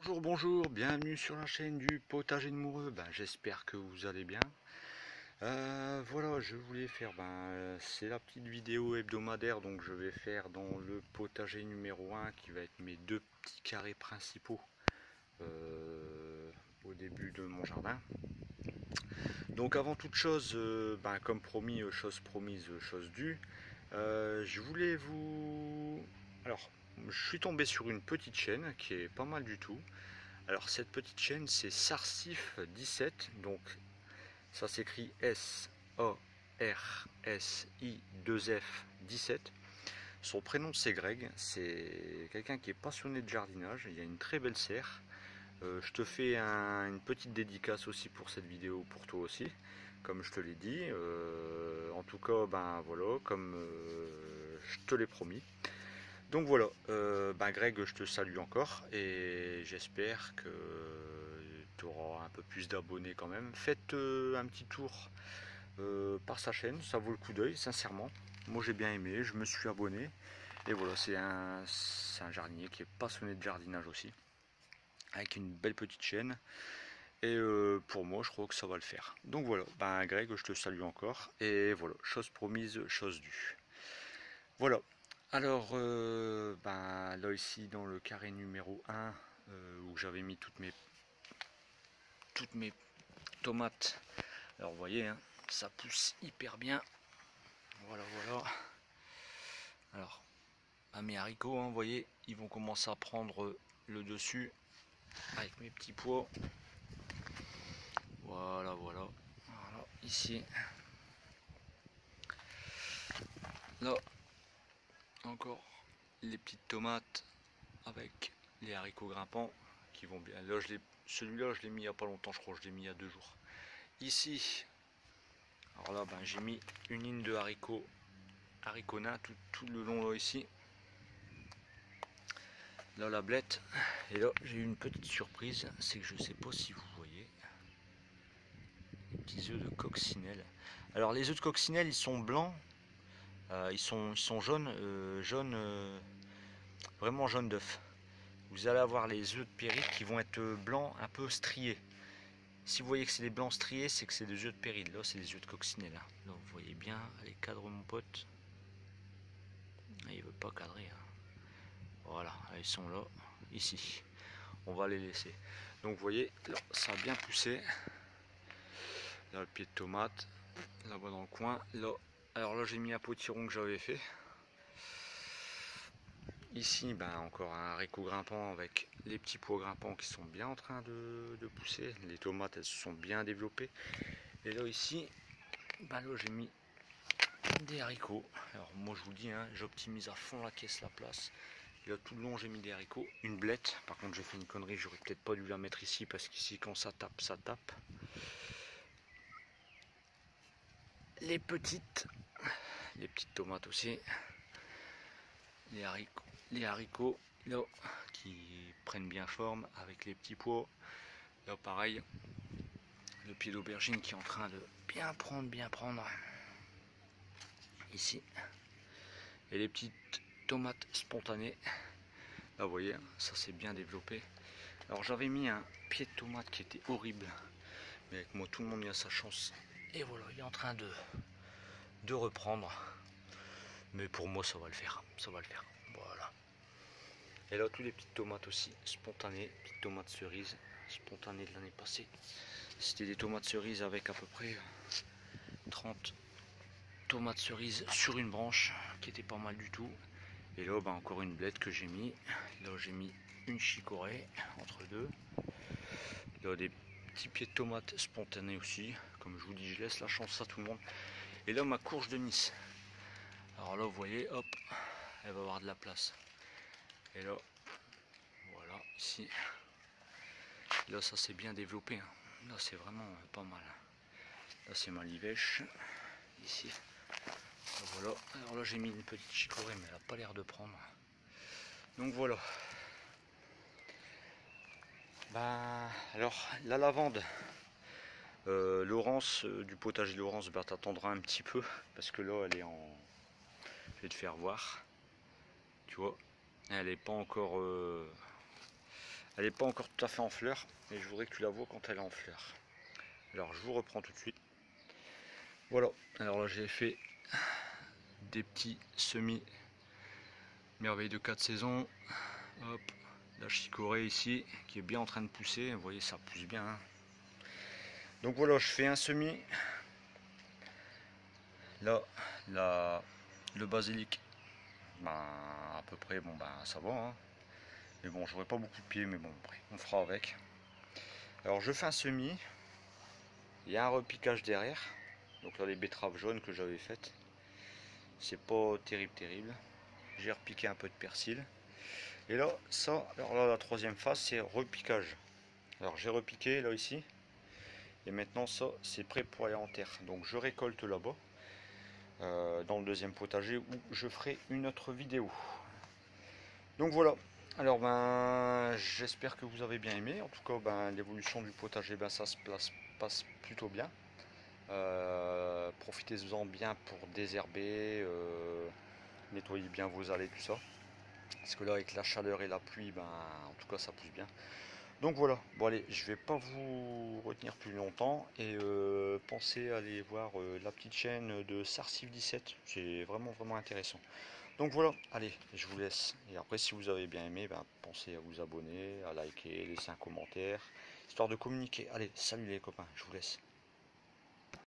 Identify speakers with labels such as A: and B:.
A: Bonjour, bonjour, bienvenue sur la chaîne du potager de Moureux. J'espère que vous allez bien. Voilà, je voulais faire, c'est la petite vidéo hebdomadaire, donc je vais faire dans le potager numéro 1 qui va être mes deux petits carrés principaux au début de mon jardin. Donc avant toute chose, comme promis, chose promise, chose due, je voulais vous... Alors, je suis tombé sur une petite chaîne qui est pas mal du tout. Alors cette petite chaîne c'est Sarsif17, donc ça s'écrit SARSI2F17. Son prénom c'est Greg, c'est quelqu'un qui est passionné de jardinage, il y a une très belle serre. Je te fais une petite dédicace aussi pour cette vidéo, pour toi aussi, comme je te l'ai dit. En tout cas, voilà, comme je te l'ai promis. Donc voilà, Greg, je te salue encore et j'espère que tu auras un peu plus d'abonnés quand même. Faites un petit tour par sa chaîne, ça vaut le coup d'œil, sincèrement. Moi j'ai bien aimé, je me suis abonné. Et voilà, c'est un jardinier qui est passionné de jardinage aussi, avec une belle petite chaîne. Et pour moi, je crois que ça va le faire. Donc voilà, Greg, je te salue encore. Et voilà, chose promise, chose due. Voilà. Alors, là ici dans le carré numéro 1, où j'avais mis toutes mes tomates. Alors vous voyez, hein, ça pousse hyper bien. Voilà, voilà. Alors, mes haricots, hein, vous voyez, ils vont commencer à prendre le dessus avec mes petits pois. Voilà, voilà. Voilà, ici. Là, encore les petites tomates avec les haricots grimpants qui vont bien. Là, celui-là, je l'ai mis il n'y a pas longtemps, je crois que je l'ai mis il y a 2 jours. Ici, alors là, j'ai mis une ligne de haricots nains tout le long là ici. Là, la blette. Et là, j'ai eu une petite surprise, c'est que je sais pas si vous voyez les petits œufs de coccinelle. Alors, les œufs de coccinelle, ils sont blancs, ils sont jaunes, vraiment jaunes d'œuf. Vous allez avoir les œufs de péril qui vont être blancs, un peu striés. Si vous voyez que c'est des blancs striés, c'est que c'est des œufs de péril. Là, c'est des œufs de coccinelle. Là, vous voyez bien. Allez, cadre mon pote. Il veut pas cadrer. Hein. Voilà, ils sont là, ici. On va les laisser. Donc, vous voyez, là, ça a bien poussé. Là, le pied de tomate. Là-bas dans le coin. Là, alors là, j'ai mis un potiron que j'avais fait. Ici, encore un haricot grimpant avec les petits pois grimpants qui sont bien en train de pousser. Les tomates, elles se sont bien développées. Et là, ici, là, j'ai mis des haricots. Alors, moi, je vous dis, hein, j'optimise à fond la caisse, la place. Et là, tout le long, j'ai mis des haricots. Une blette. Par contre, j'ai fait une connerie. J'aurais peut-être pas dû la mettre ici parce qu'ici, quand ça tape, ça tape. Les petites tomates aussi. Les haricots là, qui prennent bien forme avec les petits pois. Là pareil, le pied d'aubergine qui est en train de bien prendre ici. Et les petites tomates spontanées. Là vous voyez, ça s'est bien développé. Alors j'avais mis un pied de tomate qui était horrible. Mais avec moi tout le monde a sa chance. Et voilà, il est en train de reprendre. Mais pour moi ça va le faire. Ça va le faire. Voilà. Et là, tous les petites tomates aussi, spontanées, petites tomates cerises, spontanées de l'année passée. C'était des tomates cerises avec à peu près 30 tomates cerises sur une branche, qui était pas mal du tout. Et là, encore une blette que j'ai mis. Là, j'ai mis une chicorée entre deux. Là, des petits pieds de tomates spontanés aussi. Comme je vous dis, je laisse la chance à tout le monde. Et là, ma courge de Nice. Alors là, vous voyez, hop, elle va avoir de la place. Et là, voilà, ici, là ça s'est bien développé, hein. Là c'est vraiment pas mal. Là c'est ma livèche, ici, là, voilà. Alors là j'ai mis une petite chicorée mais elle n'a pas l'air de prendre. Donc voilà. Alors la lavande, Laurence, du potager Laurence, t'attendras un petit peu, parce que là elle est en... Je vais te faire voir, tu vois, elle n'est pas encore... Elle n'est pas encore tout à fait en fleur, mais je voudrais que tu la vois quand elle est en fleur. Alors je vous reprends tout de suite. Voilà, alors là j'ai fait des petits semis merveille de 4 saisons. Hop, la chicorée ici qui est bien en train de pousser, vous voyez ça pousse bien. Hein. Donc voilà, je fais un semis. Là, le basilic, ben, à peu près, bon ben ça va. Hein. Mais bon, j'aurais pas beaucoup de pieds, mais bon, après, on fera avec. Alors je fais un semis. Il y a un repiquage derrière. Donc là, les betteraves jaunes que j'avais faites, c'est pas terrible. J'ai repiqué un peu de persil. Et là, ça, alors là, la troisième phase, c'est repiquage. Alors j'ai repiqué là ici. Et maintenant, ça, c'est prêt pour aller en terre. Donc je récolte là-bas, dans le deuxième potager où je ferai une autre vidéo. Donc voilà. Alors ben, j'espère que vous avez bien aimé. En tout cas, ben, l'évolution du potager, ben, ça se passe plutôt bien. Profitez-en bien pour désherber, nettoyer bien vos allées, tout ça. Parce que là, avec la chaleur et la pluie, ben, en tout cas, ça pousse bien. Donc voilà, bon allez, je vais pas vous retenir plus longtemps et pensez à aller voir la petite chaîne de Sarsif17, c'est vraiment intéressant. Donc voilà, allez, je vous laisse. Et après, si vous avez bien aimé, ben, pensez à vous abonner, à liker, laisser un commentaire, histoire de communiquer. Allez, salut les copains, je vous laisse.